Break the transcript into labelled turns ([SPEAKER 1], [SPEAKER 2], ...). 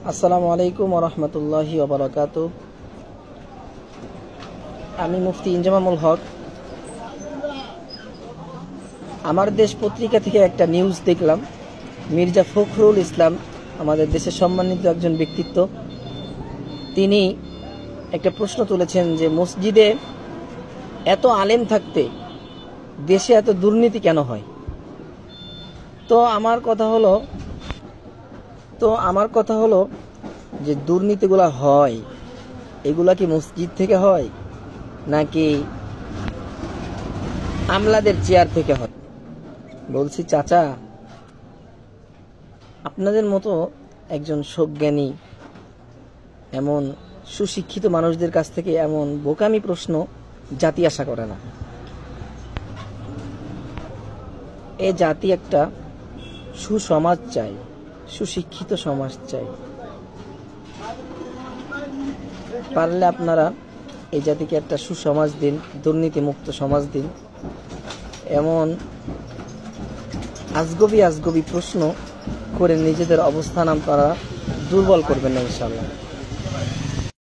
[SPEAKER 1] আসসালামু আলাইকুম ওয়া রাহমাতুল্লাহি ওয়া বারাকাতুহু। আমি মুফতি ইনজামামুল হক। আমার দেশ পত্রিকা থেকে একটা নিউজ দেখলাম, মির্জা ফখরুল ইসলাম আমাদের দেশের সম্মানিত একজন ব্যক্তিত্ব, তিনি একটা প্রশ্ন তুলেছেন যে মসজিদে এত আলেম থাকতে দেশে এত দুর্নীতি কেন হয়। তো আমার কথা হলো যে দুর্নীতিগুলা হয়, এগুলা কি মসজিদ থেকে হয় নাকি আমলাদের চেয়ার থেকে হয়? বলছি চাচা, আপনাদের মতো একজন সজ্ঞানী, এমন সুশিক্ষিত মানুষদের কাছ থেকে এমন বোকামি প্রশ্ন জাতি আশা করে না। এ জাতি একটা সুসমাজ চাই, সুশিক্ষিত সমাজ চাই। পারলে আপনারা এই জাতিকে একটা সুসমাজ দিন, দুর্নীতিমুক্ত সমাজ দিন। এমন আজগবি প্রশ্ন করে নিজেদের অবস্থান আপনারা দুর্বল করবেন না ইনশাআল্লাহ।